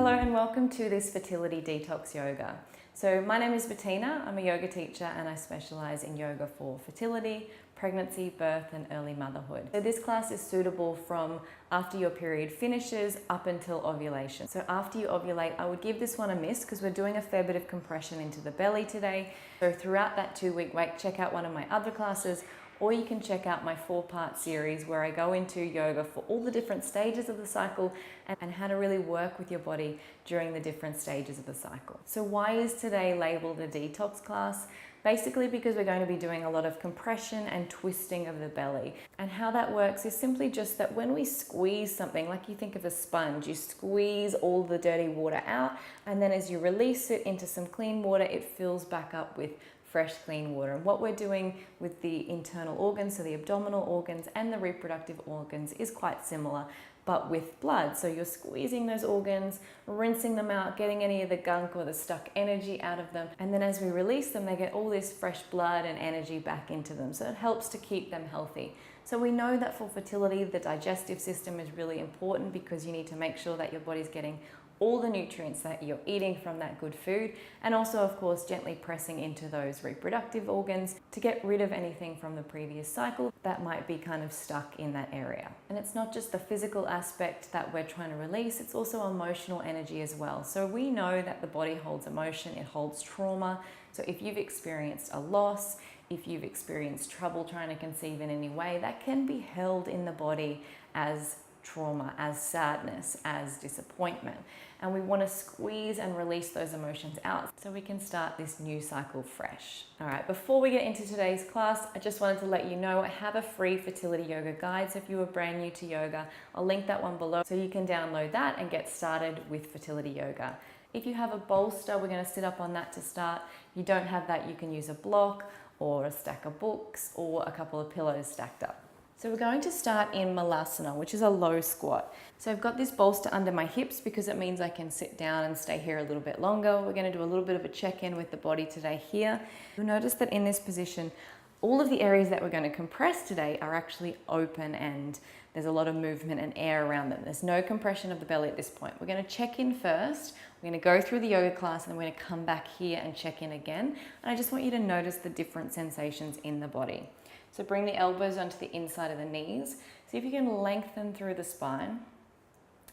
Hello and welcome to this Fertility Detox Yoga. So my name is Bettina, I'm a yoga teacher and I specialise in yoga for fertility, pregnancy, birth and early motherhood. So this class is suitable from after your period finishes up until ovulation. So after you ovulate, I would give this one a miss because we're doing a fair bit of compression into the belly today. So throughout that 2-week wait, check out one of my other classes, or you can check out my 4-part series where I go into yoga for all the different stages of the cycle and how to really work with your body during the different stages of the cycle. So why is today labeled a detox class? Basically because we're going to be doing a lot of compression and twisting of the belly. And how that works is simply just that when we squeeze something, like you think of a sponge, you squeeze all the dirty water out, and then as you release it into some clean water, it fills back up with fresh, clean water. And what we're doing with the internal organs, so the abdominal organs and the reproductive organs, is quite similar, but with blood. So you're squeezing those organs, rinsing them out, getting any of the gunk or the stuck energy out of them. And then as we release them, they get all this fresh blood and energy back into them. So it helps to keep them healthy. So we know that for fertility, the digestive system is really important because you need to make sure that your body's getting all the nutrients that you're eating from that good food, and also of course gently pressing into those reproductive organs to get rid of anything from the previous cycle that might be kind of stuck in that area. And it's not just the physical aspect that we're trying to release, it's also emotional energy as well. So we know that the body holds emotion, it holds trauma. So if you've experienced a loss, if you've experienced trouble trying to conceive in any way, that can be held in the body as trauma, as sadness, as disappointment. And we want to squeeze and release those emotions out so we can start this new cycle fresh. All right, before we get into today's class, I just wanted to let you know I have a free fertility yoga guide. So if you are brand new to yoga, I'll link that one below so you can download that and get started with fertility yoga. If you have a bolster, we're going to sit up on that to start. If you don't have that, you can use a block or a stack of books or a couple of pillows stacked up. So we're going to start in Malasana, which is a low squat. So I've got this bolster under my hips because it means I can sit down and stay here a little bit longer. We're going to do a little bit of a check-in with the body today here. You'll notice that in this position, all of the areas that we're going to compress today are actually open and there's a lot of movement and air around them. There's no compression of the belly at this point. We're going to check in first. We're going to go through the yoga class and then we're going to come back here and check in again. And I just want you to notice the different sensations in the body. So bring the elbows onto the inside of the knees. See if you can lengthen through the spine.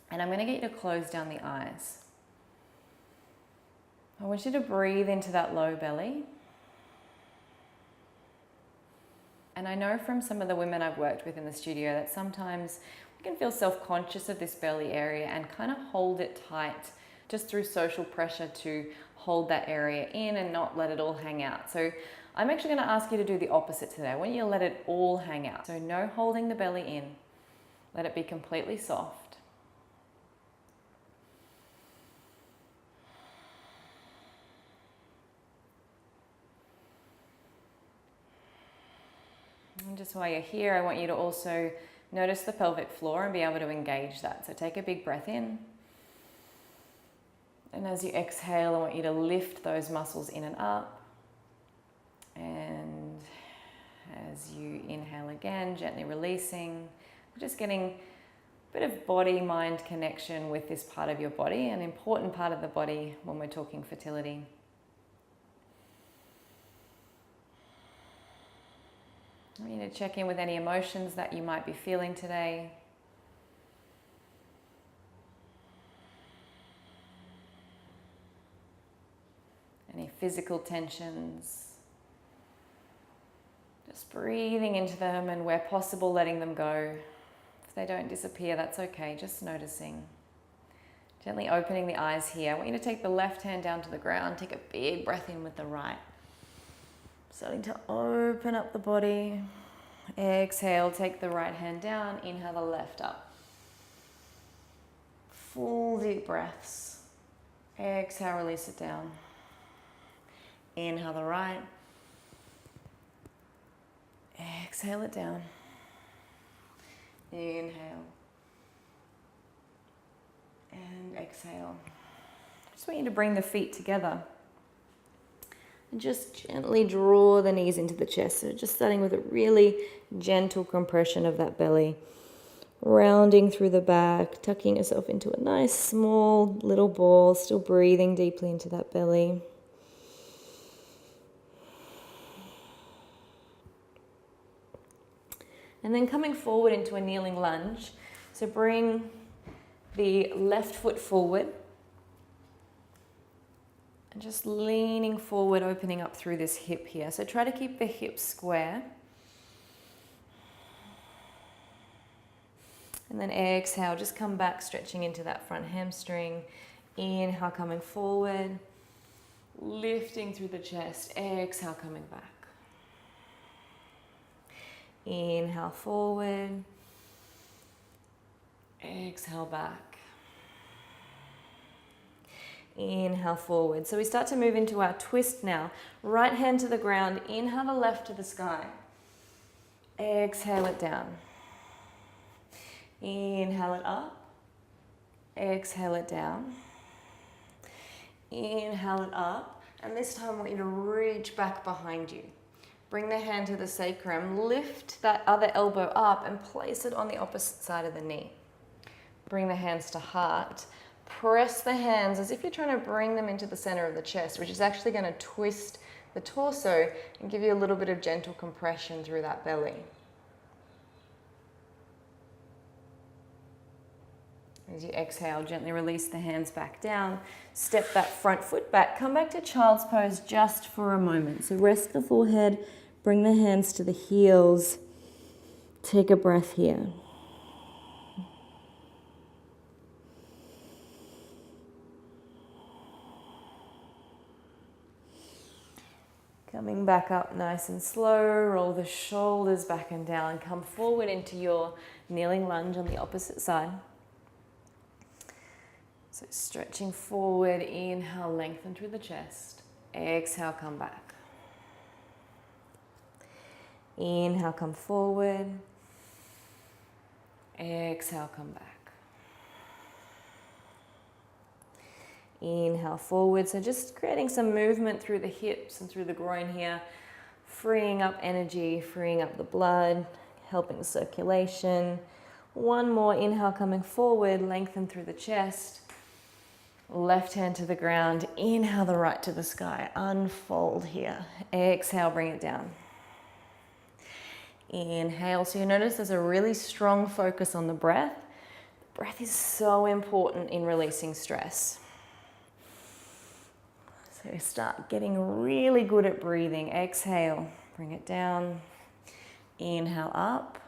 And I'm going to get you to close down the eyes. I want you to breathe into that low belly. And I know from some of the women I've worked with in the studio that sometimes we can feel self-conscious of this belly area and kind of hold it tight just through social pressure to hold that area in and not let it all hang out. So I'm actually going to ask you to do the opposite today. I want you to let it all hang out. So no holding the belly in. Let it be completely soft. And just while you're here, I want you to also notice the pelvic floor and be able to engage that. So take a big breath in. And as you exhale, I want you to lift those muscles in and up. And as you inhale again, gently releasing, just getting a bit of body-mind connection with this part of your body, an important part of the body when we're talking fertility. I want you to check in with any emotions that you might be feeling today. Any physical tensions. Just breathing into them and where possible, letting them go. If they don't disappear, that's okay, just noticing. Gently opening the eyes here. I want you to take the left hand down to the ground, take a big breath in with the right. Starting to open up the body. Exhale, take the right hand down, inhale the left up. Full deep breaths. Exhale, release it down. Inhale the right. Exhale it down. Inhale. And exhale. Just want you to bring the feet together. And just gently draw the knees into the chest. So just starting with a really gentle compression of that belly. rounding through the back, tucking yourself into a nice small little ball, still breathing deeply into that belly. And then coming forward into a kneeling lunge. So bring the left foot forward and just leaning forward, opening up through this hip here. So try to keep the hips square. And then exhale, just come back, stretching into that front hamstring. Inhale, coming forward, lifting through the chest. Exhale, coming back. Inhale forward, exhale back. Inhale forward. So we start to move into our twist now. Right hand to the ground, inhale the left to the sky. Exhale it down. Inhale it up. Exhale it down. Inhale it up. And this time I want you to reach back behind you. Bring the hand to the sacrum, lift that other elbow up and place it on the opposite side of the knee. Bring the hands to heart. Press the hands as if you're trying to bring them into the center of the chest, which is actually going to twist the torso and give you a little bit of gentle compression through that belly. As you exhale, gently release the hands back down. Step that front foot back. Come back to child's pose just for a moment. So rest the forehead, bring the hands to the heels. Take a breath here. Coming back up nice and slow, roll the shoulders back and down. Come forward into your kneeling lunge on the opposite side. So stretching forward, inhale, lengthen through the chest. Exhale, come back. Inhale, come forward. Exhale, come back. Inhale forward, so just creating some movement through the hips and through the groin here, freeing up energy, freeing up the blood, helping the circulation. One more, inhale coming forward, lengthen through the chest. Left hand to the ground, inhale the right to the sky, unfold here. Exhale, bring it down. Inhale, so you notice there's a really strong focus on the breath. The breath is so important in releasing stress. So start getting really good at breathing. Exhale, bring it down. Inhale up.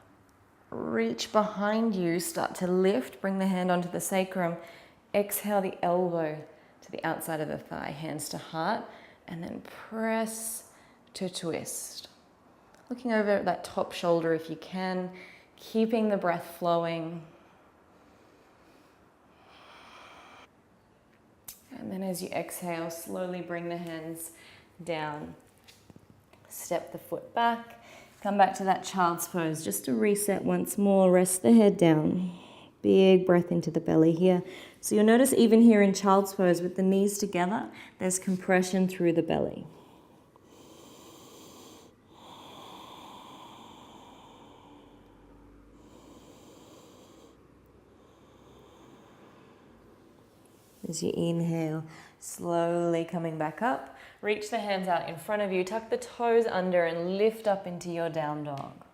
Reach behind you, start to lift, bring the hand onto the sacrum. Exhale the elbow to the outside of the thigh, hands to heart, and then press to twist. Looking over at that top shoulder if you can, keeping the breath flowing. And then as you exhale, slowly bring the hands down. Step the foot back. Come back to that child's pose. Just to reset once more, rest the head down. Big breath into the belly here. So you'll notice even here in child's pose with the knees together, there's compression through the belly. As you inhale, slowly coming back up, reach the hands out in front of you, tuck the toes under and lift up into your down dog.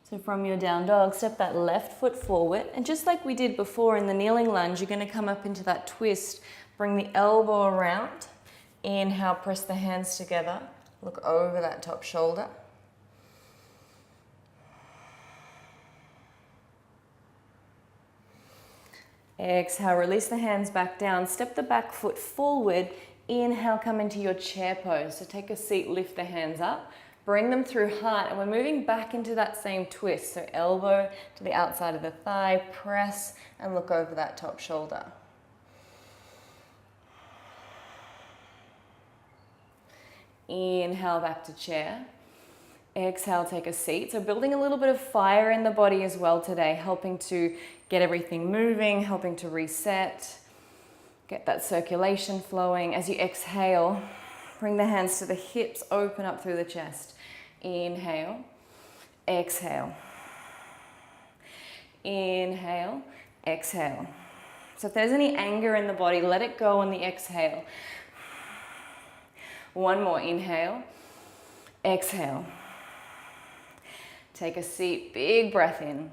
So from your down dog, step that left foot forward, and just like we did before in the kneeling lunge, you're going to come up into that twist, bring the elbow around, inhale, press the hands together, look over that top shoulder. Exhale, release the hands back down, step the back foot forward, inhale, come into your chair pose. So take a seat, lift the hands up, bring them through heart, and we're moving back into that same twist. So elbow to the outside of the thigh, press and look over that top shoulder. Inhale back to chair. Exhale, take a seat. So building a little bit of fire in the body as well today, helping to get everything moving, helping to reset, get that circulation flowing. As you exhale, bring the hands to the hips, open up through the chest. Inhale. exhale. Inhale, exhale. So if there's any anger in the body, let it go on the exhale. One more, inhale, exhale. Take a seat, big breath in.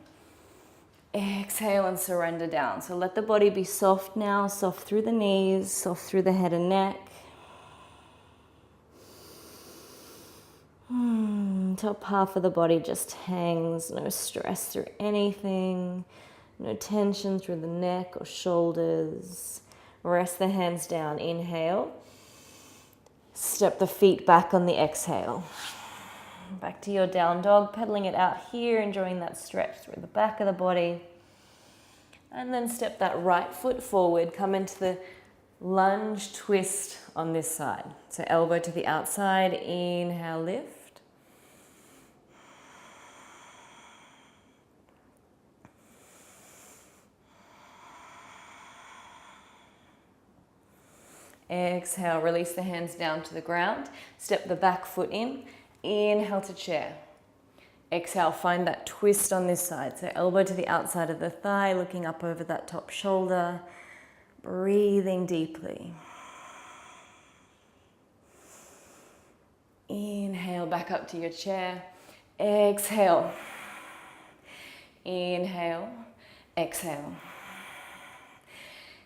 Exhale and surrender down. So let the body be soft now, soft through the knees, soft through the head and neck. Top half of the body just hangs, no stress through anything, no tension through the neck or shoulders. Rest the hands down, inhale. Step the feet back on the exhale. Back to your down dog, pedaling it out here, enjoying that stretch through the back of the body. And then step that right foot forward, come into the lunge twist on this side. So elbow to the outside, inhale, lift. Exhale, release the hands down to the ground. Step the back foot in. Inhale to chair. Exhale, find that twist on this side. So elbow to the outside of the thigh, looking up over that top shoulder. Breathing deeply. Inhale, back up to your chair. Exhale. Inhale, exhale.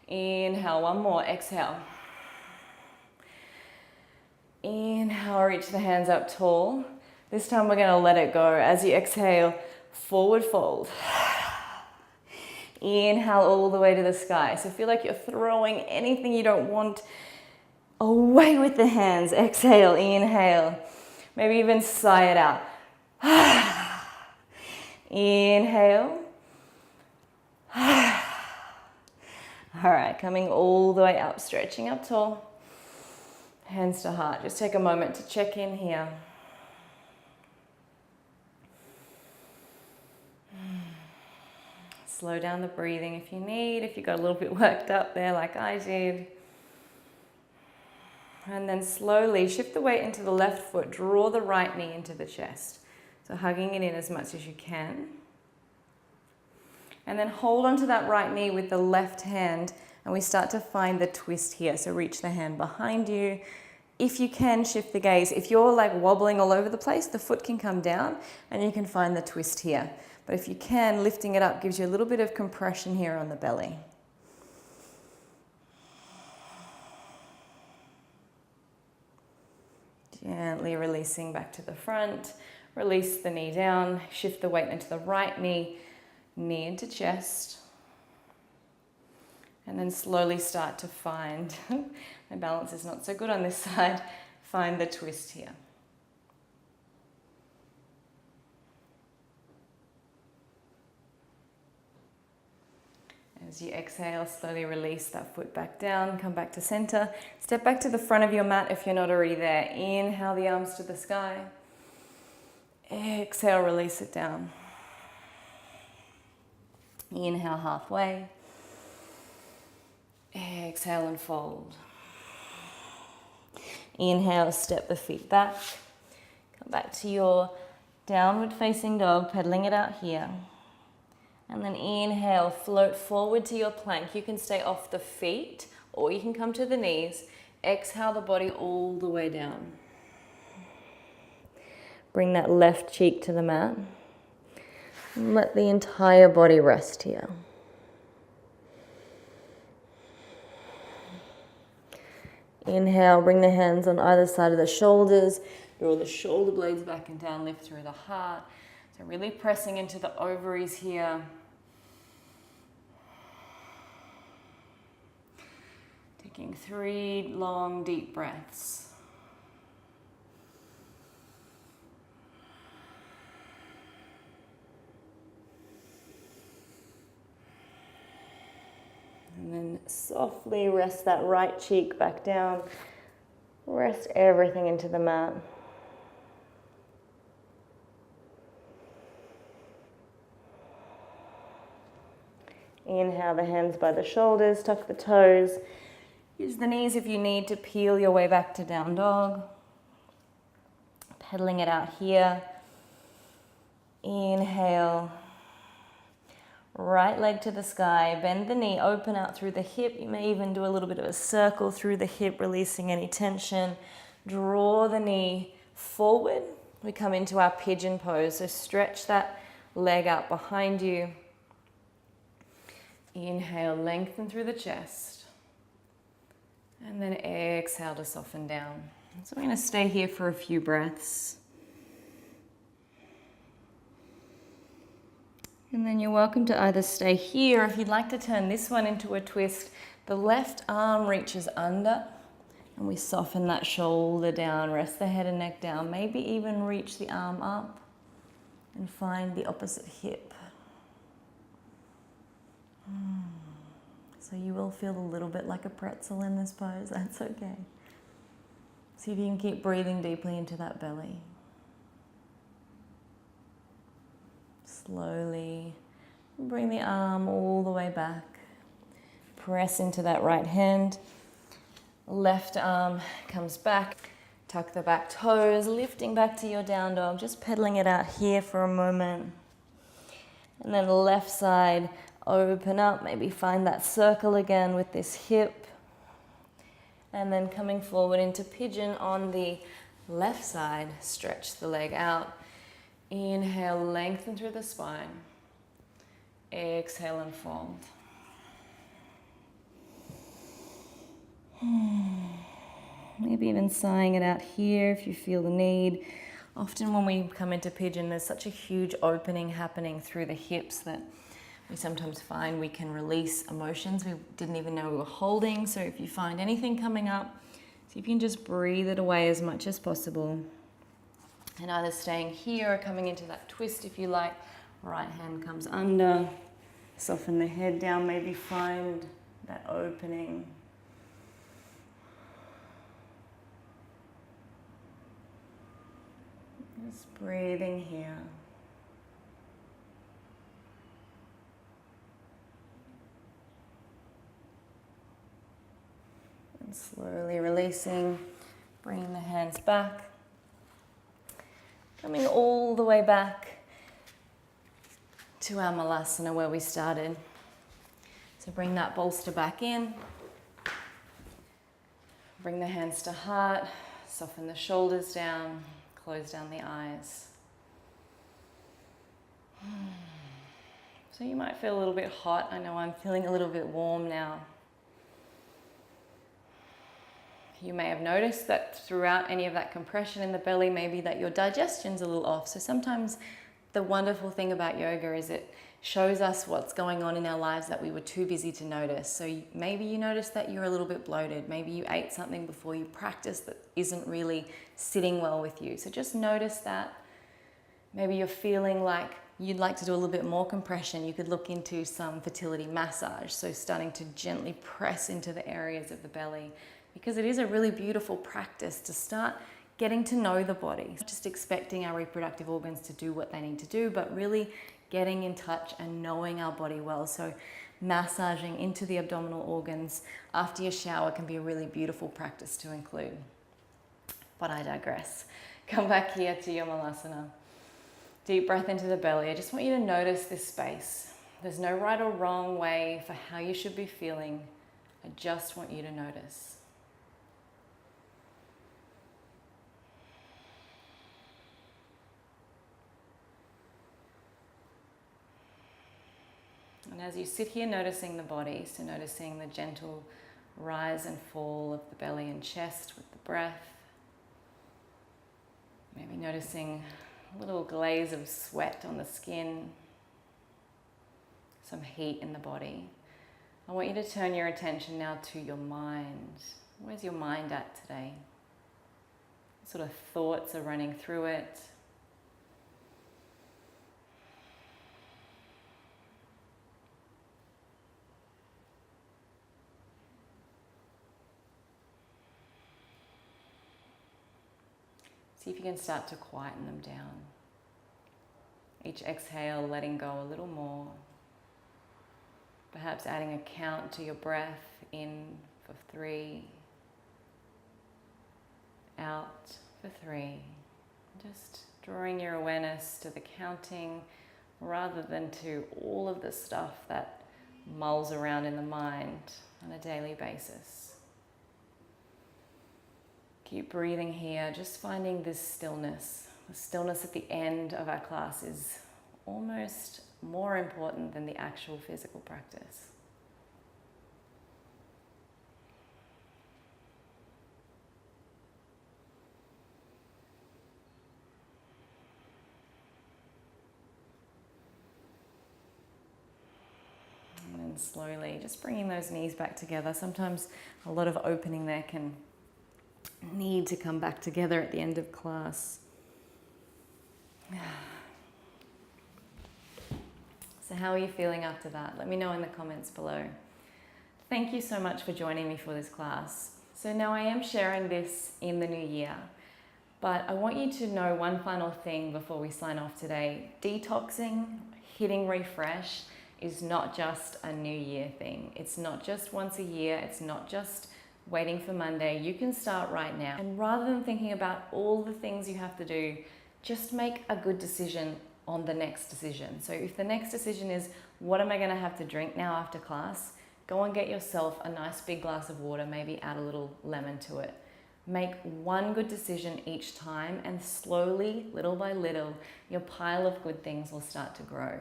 Inhale, one more, exhale. Inhale, reach the hands up tall. This time we're going to let it go. As you exhale, forward fold. Inhale all the way to the sky. So feel like you're throwing anything you don't want away with the hands. Exhale, inhale. Maybe even sigh it out. Inhale. All right, coming all the way up, stretching up tall. Hands to heart. Just take a moment to check in here. Slow down the breathing if you need, if you got a little bit worked up there like I did. And then slowly shift the weight into the left foot, draw the right knee into the chest. So hugging it in as much as you can. And then hold onto that right knee with the left hand and we start to find the twist here. So reach the hand behind you. If you can, shift the gaze. If you're like wobbling all over the place, the foot can come down and you can find the twist here. But if you can, lifting it up gives you a little bit of compression here on the belly. Gently releasing back to the front. Release the knee down. Shift the weight into the right knee. Knee into chest. And then slowly start to find, my balance is not so good on this side, find the twist here. As you exhale, slowly release that foot back down, come back to center. Step back to the front of your mat if you're not already there. Inhale the arms to the sky. Exhale, release it down. Inhale halfway. Exhale and fold. Inhale, step the feet back. Come back to your downward facing dog, pedaling it out here. And then inhale, float forward to your plank. You can stay off the feet or you can come to the knees. Exhale the body all the way down. Bring that left cheek to the mat. And let the entire body rest here. Inhale, bring the hands on either side of the shoulders. Draw the shoulder blades back and down, lift through the heart. So really pressing into the ovaries here. Taking 3 long, deep breaths. And then softly rest that right cheek back down. Rest everything into the mat. Inhale the hands by the shoulders, tuck the toes. Use the knees if you need to peel your way back to down dog. Pedaling it out here. Inhale. Right leg to the sky. Bend the knee, open out through the hip. You may even do a little bit of a circle through the hip, releasing any tension. Draw the knee forward. We come into our pigeon pose. So stretch that leg out behind you. Inhale, lengthen through the chest. And then exhale to soften down. So we're going to stay here for a few breaths. And then you're welcome to either stay here, or if you'd like to turn this one into a twist, the left arm reaches under and we soften that shoulder down, rest the head and neck down, maybe even reach the arm up and find the opposite hip. So you will feel a little bit like a pretzel in this pose, that's okay. See if you can keep breathing deeply into that belly. Slowly bring the arm all the way back. Press into that right hand. Left arm comes back. Tuck the back toes, lifting back to your down dog. Just pedaling it out here for a moment. And then left side, open up. Maybe find that circle again with this hip. And then coming forward into pigeon on the left side. Stretch the leg out. Inhale, lengthen through the spine. Exhale and fold. Maybe even sighing it out here if you feel the need. Often when we come into pigeon, there's such a huge opening happening through the hips that we sometimes find we can release emotions we didn't even know we were holding. So if you find anything coming up, see if you can just breathe it away as much as possible. And either staying here or coming into that twist if you like. Right hand comes under. Soften the head down, maybe find that opening. Just breathing here. And slowly releasing, bringing the hands back. Coming all the way back to our malasana where we started. So bring that bolster back in. Bring the hands to heart. Soften the shoulders down. Close down the eyes. So you might feel a little bit hot. I know I'm feeling a little bit warm now. You may have noticed that throughout any of that compression in the belly, maybe that your digestion's a little off. So sometimes the wonderful thing about yoga is it shows us what's going on in our lives that we were too busy to notice. So maybe you noticed that you're a little bit bloated. Maybe you ate something before you practiced that isn't really sitting well with you. So just notice that. Maybe you're feeling like you'd like to do a little bit more compression. You could look into some fertility massage. So starting to gently press into the areas of the belly, because it is a really beautiful practice to start getting to know the body. Not just expecting our reproductive organs to do what they need to do, but really getting in touch and knowing our body well. So massaging into the abdominal organs after your shower can be a really beautiful practice to include. But I digress. Come back here to your malasana. Deep breath into the belly. I just want you to notice this space. There's no right or wrong way for how you should be feeling. I just want you to notice. And as you sit here noticing the body, so noticing the gentle rise and fall of the belly and chest with the breath, maybe noticing a little glaze of sweat on the skin, some heat in the body. I want you to turn your attention now to your mind. Where's your mind at today? What sort of thoughts are running through it? See if you can start to quieten them down. Each exhale, letting go a little more. Perhaps adding a count to your breath, in for 3, out for 3. Just drawing your awareness to the counting rather than to all of the stuff that mulls around in the mind on a daily basis. Keep breathing here, just finding this stillness. The stillness at the end of our class is almost more important than the actual physical practice. And then slowly just bringing those knees back together. Sometimes a lot of opening there can need to come back together at the end of class. So how are you feeling after that? Let me know in the comments below. Thank you so much for joining me for this class. So now I am sharing this in the new year, but I want you to know one final thing before we sign off today. Detoxing, hitting refresh, is not just a new year thing. It's not just once a year. It's not just waiting for Monday. You can start right now. And rather than thinking about all the things you have to do, just make a good decision on the next decision. So if the next decision is, what am I gonna have to drink now after class? Go and get yourself a nice big glass of water, maybe add a little lemon to it. Make one good decision each time, and slowly, little by little, your pile of good things will start to grow.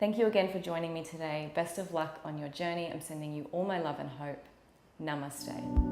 Thank you again for joining me today. Best of luck on your journey. I'm sending you all my love and hope. Namaste.